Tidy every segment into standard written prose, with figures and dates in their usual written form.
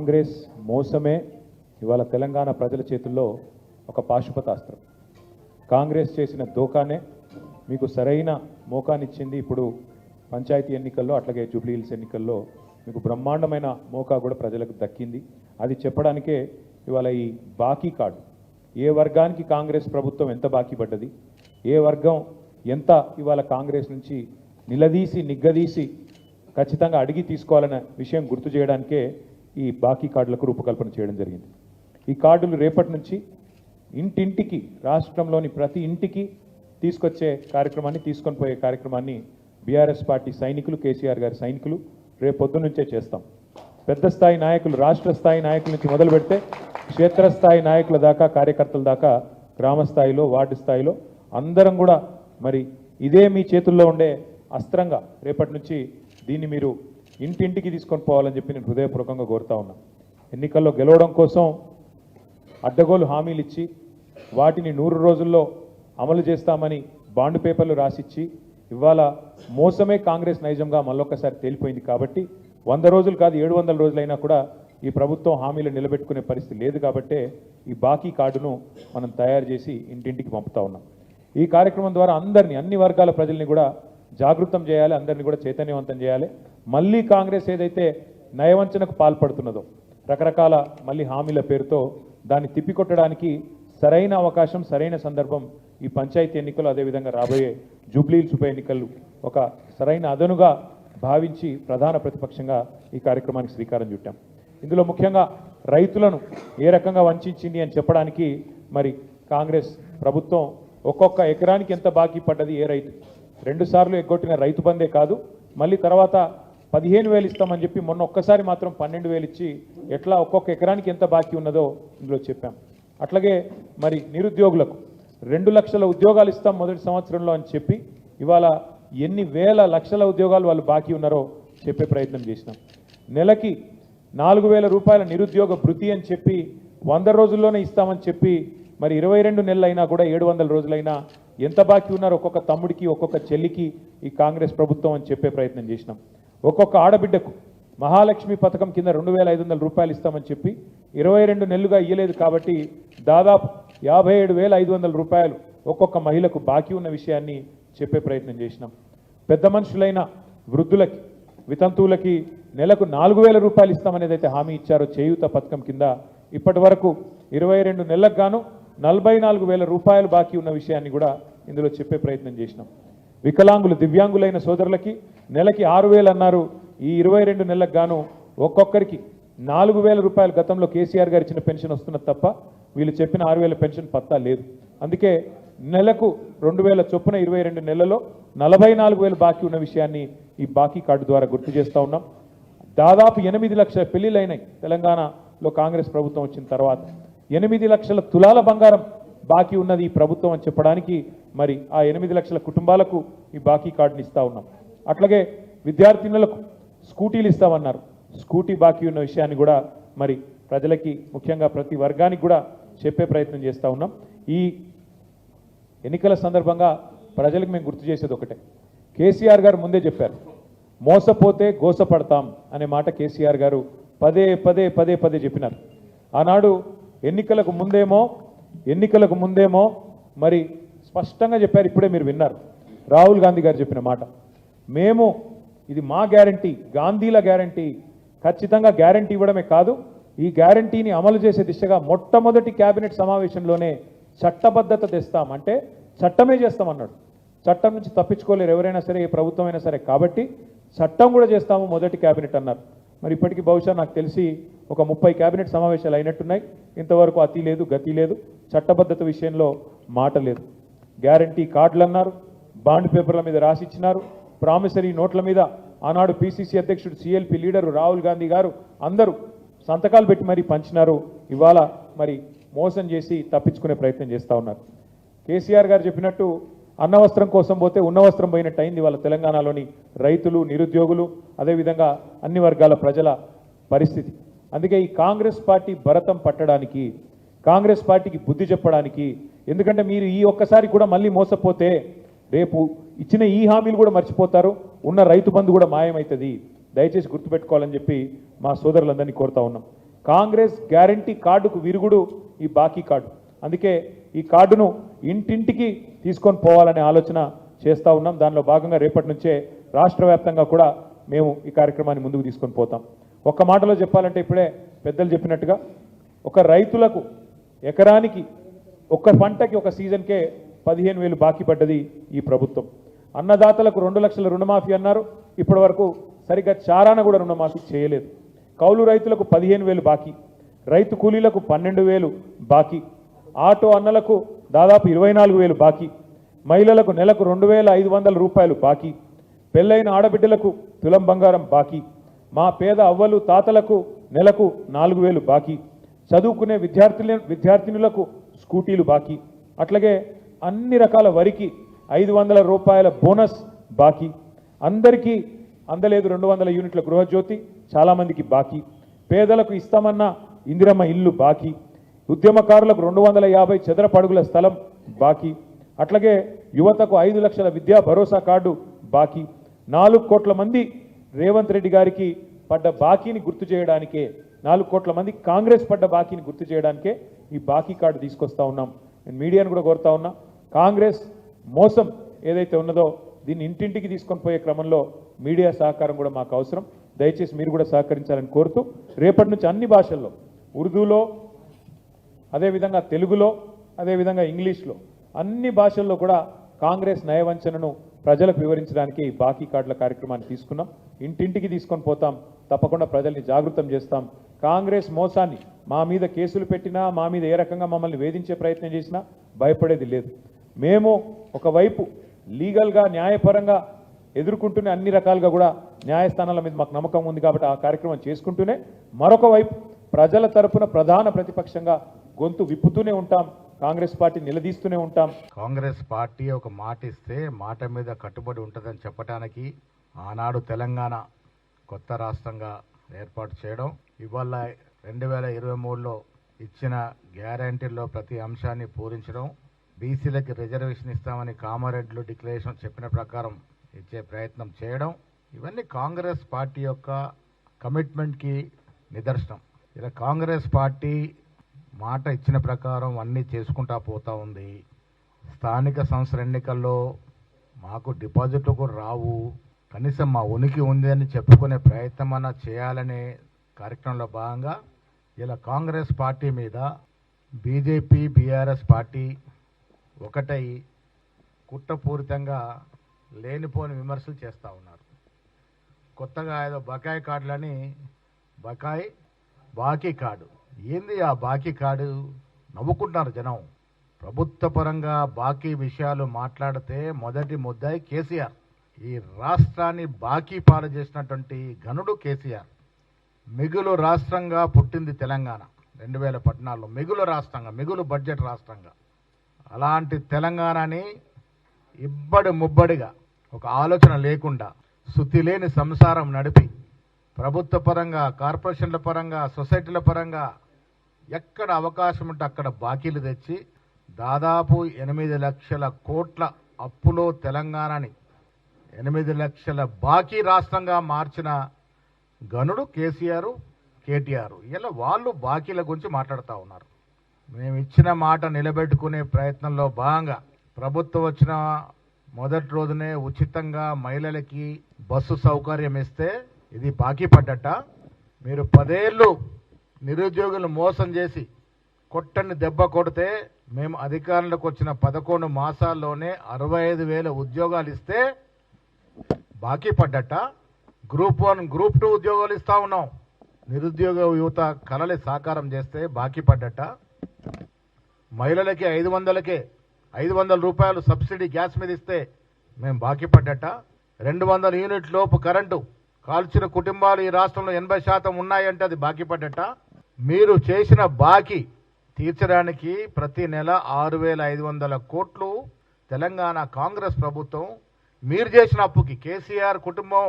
కాంగ్రెస్ మోసమే ఇవాళ తెలంగాణ ప్రజల చేతుల్లో ఒక పాశుపతాస్త్రం. కాంగ్రెస్ చేసిన దోకానే మీకు సరైన మోకానిచ్చింది. ఇప్పుడు పంచాయతీ ఎన్నికల్లో అట్లాగే జూబ్లీ హిల్స్ ఎన్నికల్లో మీకు బ్రహ్మాండమైన మోకా కూడా ప్రజలకు దక్కింది. అది చెప్పడానికే ఇవాళ ఈ బాకీ కార్డు, ఏ వర్గానికి కాంగ్రెస్ ప్రభుత్వం ఎంత బాకీ పడ్డది, ఏ వర్గం ఎంత ఇవాళ కాంగ్రెస్ నుంచి నిగ్గదీసి ఖచ్చితంగా అడిగి తీసుకోవాలనే విషయం గుర్తు చేయడానికే ఈ బాకీ కార్డులకు రూపకల్పన చేయడం జరిగింది. ఈ కార్డులు రేపటి నుంచి ఇంటింటికి, రాష్ట్రంలోని ప్రతి ఇంటికి తీసుకొచ్చే కార్యక్రమాన్ని, తీసుకొని పోయే కార్యక్రమాన్ని బీఆర్ఎస్ పార్టీ సైనికులు, కేసీఆర్ గారి సైనికులు రేపు పొద్దున్న నుంచే చేస్తాం. పెద్ద స్థాయి నాయకులు, రాష్ట్ర స్థాయి నాయకుల నుంచి మొదలు పెడితే క్షేత్రస్థాయి నాయకుల దాకా, కార్యకర్తల దాకా, గ్రామ స్థాయిలో, వార్డు స్థాయిలో అందరం కూడా మరి ఇదే మీ చేతుల్లో ఉండే అస్త్రంగా రేపటి నుంచి దీన్ని మీరు ఇంటింటికి తీసుకొని పోవాలని చెప్పి నేను హృదయపూర్వకంగా కోరుతా ఉన్నా. ఎన్నికల్లో గెలవడం కోసం అడ్డగోలు హామీలు ఇచ్చి వాటిని 100 రోజుల్లో అమలు చేస్తామని బాండ్ పేపర్లు రాసిచ్చి ఇవాళ మోసమే కాంగ్రెస్ నైజంగా మళ్ళొక్కసారి తేలిపోయింది. కాబట్టి 100 రోజులు కాదు 700 రోజులైనా కూడా ఈ ప్రభుత్వం హామీలు నిలబెట్టుకునే పరిస్థితి లేదు. కాబట్టే ఈ బాకీ కార్డును మనం తయారు చేసి ఇంటింటికి పంపుతా ఉన్నాం. ఈ కార్యక్రమం ద్వారా అందరినీ, అన్ని వర్గాల ప్రజల్ని కూడా జాగృతం చేయాలి, అందరినీ కూడా చైతన్యవంతం చేయాలి. మళ్ళీ కాంగ్రెస్ ఏదైతే నయవంచనకు పాల్పడుతున్నదో, రకరకాల మళ్ళీ హామీల పేరుతో దాన్ని తిప్పికొట్టడానికి సరైన అవకాశం, సరైన సందర్భం ఈ పంచాయతీ ఎన్నికలు, అదేవిధంగా రాబోయే జూబ్లీ హిల్స్ ఉప ఎన్నికలు ఒక సరైన అదనుగా భావించి ప్రధాన ప్రతిపక్షంగా ఈ కార్యక్రమానికి శ్రీకారం చుట్టాం. ఇందులో ముఖ్యంగా రైతులను ఏ రకంగా వంచింది అని చెప్పడానికి మరి కాంగ్రెస్ ప్రభుత్వం ఒక్కొక్క ఎకరానికి ఎంత బాకీ పడ్డది, ఏ రైతు 2 సార్లు ఎగ్గొట్టిన రైతు బందే కాదు, మళ్ళీ తర్వాత 15,000 ఇస్తామని చెప్పి మొన్న ఒక్కసారి మాత్రం 12,000 ఇచ్చి ఎట్లా ఒక్కొక్క ఎకరానికి ఎంత బాకీ ఉన్నదో ఇందులో చెప్పాం. అట్లాగే మరి నిరుద్యోగులకు 2 లక్షల ఉద్యోగాలు ఇస్తాం మొదటి సంవత్సరంలో అని చెప్పి ఇవాళ ఎన్ని వేల లక్షల ఉద్యోగాలు వాళ్ళు బాకీ ఉన్నారో చెప్పే ప్రయత్నం చేసినాం. నెలకి 4,000 రూపాయల నిరుద్యోగ భృతి అని చెప్పి 100 రోజుల్లోనే ఇస్తామని చెప్పి మరి 22 నెలలైనా కూడా 700 రోజులైనా ఎంత బాకీ ఉన్నారో ఒక్కొక్క తమ్ముడికి, ఒక్కొక్క చెల్లికి ఈ కాంగ్రెస్ ప్రభుత్వం అని చెప్పే ప్రయత్నం చేసినాం. ఒక్కొక్క ఆడబిడ్డకు మహాలక్ష్మి పథకం కింద 2,500 రూపాయలు ఇస్తామని చెప్పి 22 నెలలుగా ఇయ్యలేదు. కాబట్టి దాదాపు 57,500 రూపాయలు ఒక్కొక్క మహిళకు బాకీ ఉన్న విషయాన్ని చెప్పే ప్రయత్నం చేసినాం. పెద్ద మనుషులైన వృద్ధులకి, వితంతువులకి నెలకు 4,000 రూపాయలు ఇస్తామనేది అయితే హామీ ఇచ్చారో చేయూత పథకం కింద ఇప్పటి వరకు 22 నెలలకు గాను 44,000 రూపాయలు బాకీ ఉన్న విషయాన్ని కూడా ఇందులో చెప్పే ప్రయత్నం చేసినాం. వికలాంగులు, దివ్యాంగులైన సోదరులకి నెలకి 6,000 అన్నారు. ఈ 22 నెలలకు గాను ఒక్కొక్కరికి 4,000 రూపాయలు గతంలో కేసీఆర్ గారు ఇచ్చిన పెన్షన్ వస్తున్నది తప్ప వీళ్ళు చెప్పిన 6,000 పెన్షన్ పత్తా లేదు. అందుకే నెలకు 2,000 చొప్పున 22 నెలల్లో 44,000 బాకీ ఉన్న విషయాన్ని ఈ బాకీ కార్డు ద్వారా గుర్తు చేస్తూ ఉన్నాం. దాదాపు 8 లక్షల పెళ్లిళ్ళైనాయి తెలంగాణలో కాంగ్రెస్ ప్రభుత్వం వచ్చిన తర్వాత. 8 లక్షల తులాల బంగారం బాకీ ఉన్నది ఈ ప్రభుత్వం అని చెప్పడానికి మరి ఆ 8 లక్షల కుటుంబాలకు ఈ బాకీ కార్డుని ఇస్తూ ఉన్నాం. అట్లాగే విద్యార్థినులకు స్కూటీలు ఇస్తామన్నారు. స్కూటీ బాకీ ఉన్న విషయాన్ని కూడా మరి ప్రజలకి, ముఖ్యంగా ప్రతి వర్గానికి కూడా చెప్పే ప్రయత్నం చేస్తూ ఉన్నాం. ఈ ఎన్నికల సందర్భంగా ప్రజలకు మేము గుర్తు చేసేది ఒకటే, కేసీఆర్ గారు ముందే చెప్పారు, మోసపోతే గోసపడతాం అనే మాట కేసీఆర్ గారు పదే పదే చెప్పినారు. ఆనాడు ఎన్నికలకు ముందేమో మరి స్పష్టంగా చెప్పారు. ఇప్పుడే మీరు విన్నారు రాహుల్ గాంధీ గారు చెప్పిన మాట, మేము ఇది మా గ్యారంటీ, గాంధీల గ్యారంటీ, ఖచ్చితంగా గ్యారంటీ ఇవ్వడమే కాదు ఈ గ్యారంటీని అమలు చేసే దిశగా మొట్టమొదటి కేబినెట్ సమావేశంలోనే చట్టబద్ధత తెస్తాం, అంటే చట్టమే చేస్తామన్నాడు. చట్టం నుంచి తప్పించుకోలేరు ఎవరైనా సరే, ఏ ప్రభుత్వం అయినా సరే. కాబట్టి చట్టం కూడా చేస్తాము మొదటి కేబినెట్ అన్నారు. మరి ఇప్పటికీ బహుశా నాకు తెలిసి ఒక 30 కేబినెట్ సమావేశాలు అయినట్టున్నాయి. ఇంతవరకు అతి లేదు, గతి లేదు, చట్టబద్ధత విషయంలో మాట లేదు. గ్యారంటీ కార్డులు అన్నారు, బాండ్ పేపర్ల మీద రాసిచ్చినారు, ప్రామిసరీ నోట్ల మీద ఆనాడు పిసిసి అధ్యక్షుడు, సిఎల్పి లీడరు రాహుల్ గాంధీ గారు అందరూ సంతకాలు పెట్టి మరీ పంచినారు. ఇవాళ మరి మోసం చేసి తప్పించుకునే ప్రయత్నం చేస్తూ ఉన్నారు. కేసీఆర్ గారు చెప్పినట్టు అన్నవస్త్రం కోసం పోతే ఉన్నవస్త్రం పోయినట్టు అయింది వాళ్ళ తెలంగాణలోని రైతులు, నిరుద్యోగులు, అదేవిధంగా అన్ని వర్గాల ప్రజల పరిస్థితి. అందుకే ఈ కాంగ్రెస్ పార్టీ భరతం పట్టడానికి, కాంగ్రెస్ పార్టీకి బుద్ధి చెప్పడానికి, ఎందుకంటే మీరు ఈ ఒక్కసారి కూడా మళ్ళీ మోసపోతే రేపు ఇచ్చిన ఈ హామీలు కూడా మర్చిపోతారు, ఉన్న రైతు బంధు కూడా మాయమవుతుంది. దయచేసి గుర్తుపెట్టుకోవాలని చెప్పి మా సోదరులందరినీ కోరుతా ఉన్నాం. కాంగ్రెస్ గ్యారంటీ కార్డుకు విరుగుడు ఈ బాకీ కార్డు. అందుకే ఈ కార్డును ఇంటింటికి తీసుకొని పోవాలనే ఆలోచన చేస్తూ ఉన్నాం. దానిలో భాగంగా రేపటి నుంచే రాష్ట్ర వ్యాప్తంగా కూడా మేము ఈ కార్యక్రమాన్ని ముందుకు తీసుకొని పోతాం. ఒక్క మాటలో చెప్పాలంటే ఇప్పుడే పెద్దలు చెప్పినట్టుగా ఒక రైతులకు ఎకరానికి ఒక్క పంటకి ఒక సీజన్కే 15,000 బాకీ పడ్డది ఈ ప్రభుత్వం. అన్నదాతలకు 2 లక్షల రుణమాఫీ అన్నారు, ఇప్పటి వరకు సరిగ్గా చారాన కూడా రుణమాఫీ చేయలేదు. కౌలు రైతులకు 15,000 బాకీ, రైతు కూలీలకు 12,000 బాకీ, ఆటో అన్నలకు దాదాపు 24,000 బాకీ, మహిళలకు నెలకు 2,500 రూపాయలు బాకీ, పెళ్ళైన ఆడబిడ్డలకు తులం బంగారం బాకీ, మా పేద అవ్వలు తాతలకు నెలకు 4,000 బాకీ, చదువుకునే విద్యార్థినులకు స్కూటీలు బాకీ, అట్లాగే అన్ని రకాల వరికి 500 రూపాయల బోనస్ బాకీ, అందరికీ అందలేదు 200 యూనిట్ల గృహజ్యోతి చాలామందికి బాకీ, పేదలకు ఇస్తామన్న ఇందిరమ్మ ఇల్లు బాకీ, ఉద్యమకారులకు 250 చదరపు అడుగుల స్థలం బాకీ, అట్లాగే యువతకు 5 లక్షల విద్యా భరోసా కార్డు బాకీ, 4 కోట్ల మంది రేవంత్ రెడ్డి గారికి పడ్డ బాకీని గుర్తు చేయడానికే, 4 కోట్ల మంది కాంగ్రెస్ పడ్డ బాకీని గుర్తు చేయడానికే ఈ బాకీ కార్డు తీసుకొస్తా ఉన్నాం. నేను మీడియాను కూడా కోరుతా ఉన్నా, కాంగ్రెస్ మోసం ఏదైతే ఉన్నదో దీన్ని ఇంటింటికి తీసుకొని పోయే క్రమంలో మీడియా సహకారం కూడా మాకు అవసరం. దయచేసి మీరు కూడా సహకరించాలని కోరుతూ రేపటి నుంచి అన్ని భాషల్లో, ఉర్దూలో, అదేవిధంగా తెలుగులో, అదేవిధంగా ఇంగ్లీష్లో, అన్ని భాషల్లో కూడా కాంగ్రెస్ నయవంచనను ప్రజలకు వివరించడానికి ఈ బాకీ కార్డుల కార్యక్రమాన్ని తీసుకున్నాం. ఇంటింటికి తీసుకొని పోతాం, తప్పకుండా ప్రజల్ని జాగృతం చేస్తాం. కాంగ్రెస్ మోసాన్ని మా మీద కేసులు పెట్టినా, మా మీద ఏ రకంగా మమ్మల్ని వేధించే ప్రయత్నం చేసినా భయపడేది లేదు. మేము ఒకవైపు లీగల్గా న్యాయపరంగా ఎదుర్కొంటూనే అన్ని రకాలుగా కూడా న్యాయస్థానాల మీద మాకు నమ్మకం ఉంది కాబట్టి ఆ కార్యక్రమం చేసుకుంటూనే మరొక వైపు ప్రజల తరపున ప్రధాన ప్రతిపక్షంగా గొంతు విప్పుతూనే ఉంటాం, కాంగ్రెస్ పార్టీ నిలదీస్తూనే ఉంటాం. కాంగ్రెస్ పార్టీ ఒక మాట ఇస్తే మాట మీద కట్టుబడి ఉంటుందని చెప్పడానికి ఆనాడు తెలంగాణ కొత్త రాష్ట్రంగా ఏర్పాటు చేయడం, ఇవాళ 2023లో ఇచ్చిన గ్యారంటీల్లో ప్రతి అంశాన్ని పూరించడం, బీసీలకి రిజర్వేషన్ ఇస్తామని కామారెడ్డిలో డిక్లరేషన్ చెప్పిన ప్రకారం ఇచ్చే ప్రయత్నం చేయడం, ఇవన్నీ కాంగ్రెస్ పార్టీ యొక్క కమిట్మెంట్కి నిదర్శనం. ఇలా కాంగ్రెస్ పార్టీ మాట ఇచ్చిన ప్రకారం అన్నీ చేసుకుంటా పోతా ఉంది. స్థానిక సంస్థల ఎన్నికల్లో మాకు డిపాజిట్లు కూడా రావు, కనీసం మా ఉనికి ఉంది అని చెప్పుకునే ప్రయత్నం అన్నా చేయాలనే కార్యక్రమంలో భాగంగా ఇలా కాంగ్రెస్ పార్టీ మీద బీజేపీ, బీఆర్ఎస్ పార్టీ ఒకటై కుట్రపూరితంగా లేనిపోని విమర్శలు చేస్తూ ఉన్నారు. కొత్తగా ఏదో బకాయి కార్డులని బాకీ కార్డు ఏంది? ఆ బాకీ కార్డు నవ్వుకుంటున్నారు జనం. ప్రభుత్వ పరంగా బాకీ విషయాలు మాట్లాడితే మొదటి ముద్దాయి కేసీఆర్. ఈ రాష్ట్రాన్ని బాకీ పాలు చేసినటువంటి ఘనుడు కేసీఆర్. మిగులు రాష్ట్రంగా పుట్టింది తెలంగాణ 2014లో, మిగులు రాష్ట్రంగా, మిగులు బడ్జెట్ రాష్ట్రంగా. అలాంటి తెలంగాణని ఇబ్బడి ముబ్బడిగా ఒక ఆలోచన లేకుండా శుద్ధి లేని సంసారం నడిపి ప్రభుత్వ పరంగా, కార్పొరేషన్ల పరంగా, సొసైటీల పరంగా ఎక్కడ అవకాశం ఉంటే అక్కడ బాకీలు తెచ్చి దాదాపు 8 లక్షల కోట్ల అప్పులో తెలంగాణని 8 లక్షల బాకీ రాష్ట్రంగా మార్చిన గనుడు కేసీఆర్, కేటీఆర్. ఇలా వాళ్ళు బాకీల గురించి మాట్లాడుతూ ఉన్నారు. మేము ఇచ్చిన మాట నిలబెట్టుకునే ప్రయత్నంలో భాగంగా ప్రభుత్వం వచ్చిన మొదటి రోజునే ఉచితంగా మహిళలకి బస్సు సౌకర్యం ఇస్తే ఇది బాకీ పడ్డట. మీరు 10 ఏళ్ళు నిరుద్యోగులు మోసం చేసి కొట్టని దెబ్బ కొడితే మేము అధికారంలోకి వచ్చిన 11 మాసాల్లోనే 65,000 ఉద్యోగాలు ఇస్తే బాకీ పడ్డట. గ్రూప్ 1, గ్రూప్ 2 ఉద్యోగాలు ఇస్తా ఉన్నాం. నిరుద్యోగ యువత కలలు సాకారం చేస్తే బాకీ పడ్డట. మహిళలకి 500 రూపాయలు సబ్సిడీ గ్యాస్ మీద ఇస్తే మేము బాకీ పడ్డట. 200 యూనిట్ లోపు కరెంటు కాల్చిన కుటుంబాలు ఈ రాష్ట్రంలో 80% ఉన్నాయంటే అది బాకీ పడ్డట. మీరు చేసిన బాకీ తీర్చడానికి ప్రతి నెల 6,500 కోట్లు తెలంగాణ కాంగ్రెస్ ప్రభుత్వం మీరు చేసిన అప్పుకి, కేసీఆర్ కుటుంబం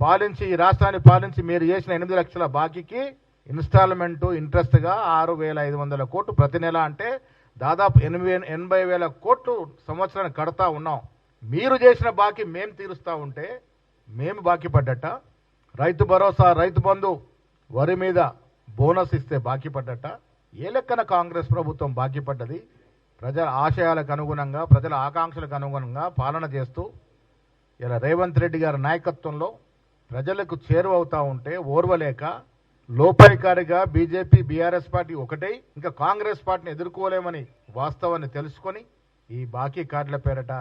పాలించి ఈ రాష్ట్రాన్ని పాలించి మీరు చేసిన 8 లక్షల బాకీకి ఇన్స్టాల్మెంట్ ఇంట్రెస్ట్గా 6,500 కోట్లు ప్రతి నెల, అంటే దాదాపు 80,000 కోట్లు సంవత్సరానికి కడతా ఉన్నాం. మీరు చేసిన బాకీ మేము తీరుస్తూ ఉంటే మేము బాకీ పడ్డట. రైతు భరోసా, రైతు బంధు, వరి మీద బోనస్ ఇస్తే బాకీ పడ్డట. ఏ లెక్కన కాంగ్రెస్ ప్రభుత్వం బాకీ పడ్డది? ప్రజల ఆశయాలకు అనుగుణంగా, ప్రజల ఆకాంక్షలకు అనుగుణంగా పాలన చేస్తూ ఇలా రేవంత్ రెడ్డి గారి నాయకత్వంలో ప్రజలకు చేరువవుతా ఉంటే ఓర్వలేక లోపాయికారిగా బీజేపీ బీఆర్ఎస్ పార్టీ ఒకటే ఇంకా కాంగ్రెస్ పార్టీని ఎదుర్కోలేమని వాస్తవాన్ని తెలుసుకొని ఈ బాకీ కార్డుల పేరట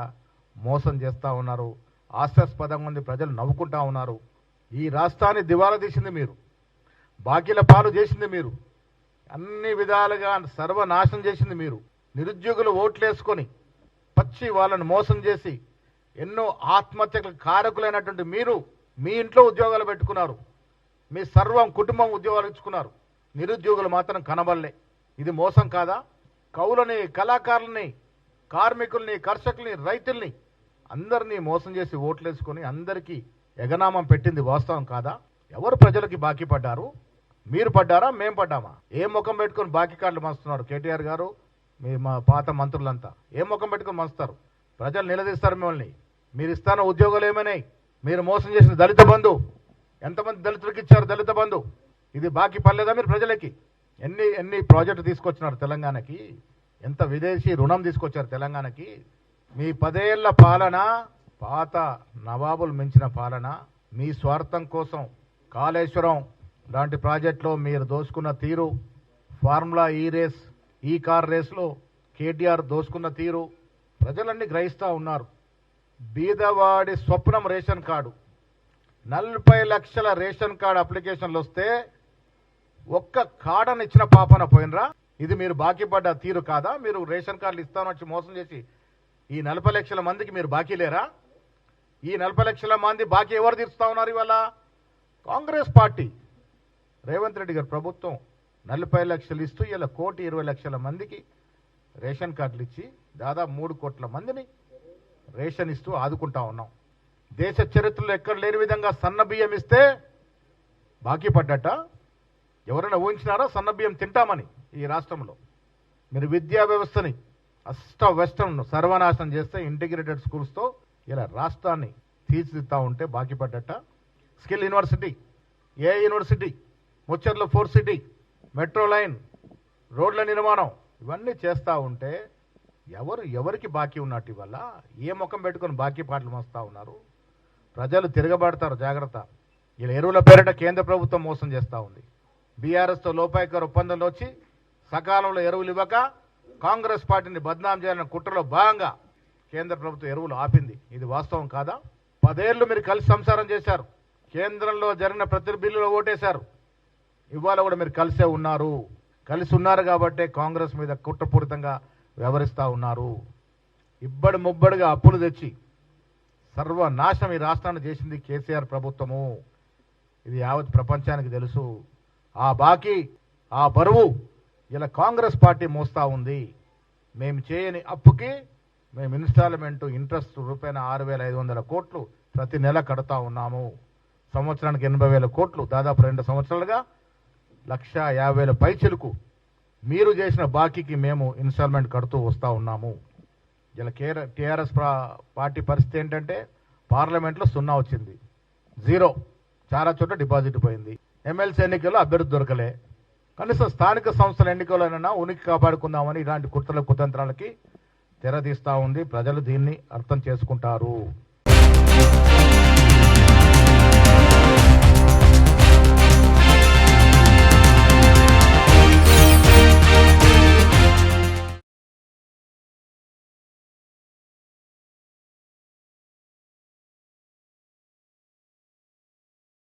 మోసం చేస్తూ ఉన్నారు. హాస్యాస్పదంగా ఉంది, ప్రజలు నవ్వుకుంటా ఉన్నారు. ఈ రాష్ట్రాన్ని దివాలా తీసింది మీరు, బాకీల పాలు చేసింది మీరు, అన్ని విధాలుగా సర్వనాశనం చేసింది మీరు. నిరుద్యోగులు ఓట్లేసుకొని పచ్చి వాళ్ళను మోసం చేసి ఎన్నో ఆత్మహత్యలకు కారకులైనటువంటి మీరు మీ ఇంట్లో ఉద్యోగాలు పెట్టుకున్నారు, మీ సర్వం కుటుంబం ఉద్యోగాలు ఇచ్చుకున్నారు. నిరుద్యోగులు మాత్రం కనబడలే. ఇది మోసం కాదా? కవులని, కళాకారుల్ని, కార్మికుల్ని, కర్షకుల్ని, రైతుల్ని అందరినీ మోసం చేసి ఓట్లేసుకొని అందరికీ ఎగనామం పెట్టింది వాస్తవం కాదా? ఎవరు ప్రజలకి బాకీ పడ్డారు? మీరు పడ్డారా, మేం పడ్డామా? ఏ ముఖం పెట్టుకొని బాకీ కార్డులు మంచుతున్నారు? కేటీఆర్ గారు, మా పాత మంత్రులంతా ఏ ముఖం పెట్టుకొని మంచుతారు? ప్రజలు నిలదీస్తారు మిమ్మల్ని. మీరు ఇస్తాన ఉద్యోగాలు ఏమైనాయి? మీరు మోసం చేసిన దళిత బంధు ఎంతమంది దళితులకు ఇచ్చారు? దళిత బంధు ఇది బాకీ పడలేదా మీరు ప్రజలకి? ఎన్ని ప్రాజెక్టు తీసుకొచ్చినారు తెలంగాణకి? ఎంత విదేశీ రుణం తీసుకొచ్చారు తెలంగాణకి? మీ 10 ఏళ్ల పాలన పాత నవాబులు మించిన పాలన. మీ స్వార్థం కోసం కాళేశ్వరం లాంటి ప్రాజెక్టులో మీరు దోసుకున్న తీరు, ఫార్ములా ఈ కార్ రేస్లో కేటీఆర్ దోసుకున్న తీరు ప్రజలన్నీ గ్రహిస్తూ ఉన్నారు. బీదవాడి స్వప్నం రేషన్ కార్డు, 40 లక్షల రేషన్ కార్డు అప్లికేషన్లు వస్తే ఒక్క కార్డుని ఇచ్చిన పాపన పోయినరా? ఇది మీరు బాకీ పడ్డ తీరు కాదా? మీరు రేషన్ కార్డులు ఇస్తాను వచ్చి మోసం చేసి ఈ 40 లక్షల మందికి మీరు బాకీ లేరా? ఈ 40 లక్షల మంది బాకీ ఎవరు తీరుస్తా ఉన్నారు ఇవాళ? కాంగ్రెస్ పార్టీ, రేవంత్ రెడ్డి గారి ప్రభుత్వం 40 లక్షలు ఇస్తూ ఇలా 1,20,00,000 మందికి రేషన్ కార్డులు ఇచ్చి దాదాపు 3 కోట్ల మందిని రేషన్ ఇస్తూ ఆదుకుంటా ఉన్నాం. దేశ చరిత్రలో ఎక్కడ లేని విధంగా సన్న బియ్యం ఇస్తే బాకీ పడ్డట. ఎవరైనా ఊహించినారా సన్న బియ్యం తింటామని? ఈ రాష్ట్రంలో మీరు విద్యా వ్యవస్థని వెస్టర్న్ సర్వనాశనం చేస్తే ఇంటిగ్రేటెడ్ స్కూల్స్తో ఇలా రాష్ట్రాన్ని తీర్చిదిద్దా ఉంటే బాకీ పడ్డట. స్కిల్ యూనివర్సిటీ, ఏ యూనివర్సిటీ, ముచ్చర్లో 4 సిటీ, మెట్రో లైన్, రోడ్ల నిర్మాణం ఇవన్నీ చేస్తూ ఉంటే ఎవరికి బాకీ ఉన్నట్టు ఇవాళ? ఏ ముఖం పెట్టుకొని బాకీ పాటలు మోస్తా ఉన్నారు? ప్రజలు తిరగబడతారు, జాగ్రత్త. ఇలా ఎరువుల పేరిట కేంద్ర ప్రభుత్వం మోసం చేస్తూ ఉంది. బీఆర్ఎస్తో లోపాయికారు ఒప్పందంలో వచ్చి సకాలంలో ఎరువులు ఇవ్వక కాంగ్రెస్ పార్టీని బద్నాం చేయాలన్న కుట్రలో భాగంగా కేంద్ర ప్రభుత్వం ఎరువులు ఆపింది. ఇది వాస్తవం కాదా? 10 ఏళ్లు మీరు కలిసి సంసారం చేశారు. కేంద్రంలో జరిగిన ప్రతి బిల్లులో ఓటేశారు. ఇవాళ కూడా మీరు కలిసి ఉన్నారు కాబట్టే కాంగ్రెస్ మీద కుట్రపూరితంగా వ్యవహరిస్తూ ఉన్నారు. ఇబ్బడి ముబ్బడిగా అప్పులు తెచ్చి సర్వనాశనం ఈ రాష్ట్రాన్ని చేసింది కేసీఆర్ ప్రభుత్వము. ఇది యావత్ ప్రపంచానికి తెలుసు. ఆ బాకీ, ఆ బరువు ఇలా కాంగ్రెస్ పార్టీ మోస్తా ఉంది. మేము చేయని అప్పుకి మేము ఇన్స్టాల్మెంట్ ఇంట్రెస్ట్ రూపాయన 6,500 కోట్లు ప్రతి నెల కడతా ఉన్నాము. సంవత్సరానికి 80,000 కోట్లు, దాదాపు 2 సంవత్సరాలుగా 1,50,000 పైచిలుకు మీరు చేసిన బాకీకి మేము ఇన్స్టాల్మెంట్ కడుతూ వస్తూ ఉన్నాము. ఇలా టీఆర్ఎస్ పార్టీ పరిస్థితి ఏంటంటే పార్లమెంట్లో 0 వచ్చింది, 0. చాలా చోట్ల డిపాజిట్ పోయింది. ఎమ్మెల్సీ ఎన్నికల్లో అభ్యర్థి దొరకలే. కనీసం స్థానిక సంస్థల ఎన్నికలైనా ఉనికి కాపాడుకుందామని ఇలాంటి కుట్రల కుతంత్రాలకి తెరదీస్తూ ఉంది. ప్రజలు దీన్ని అర్థం చేసుకుంటారు.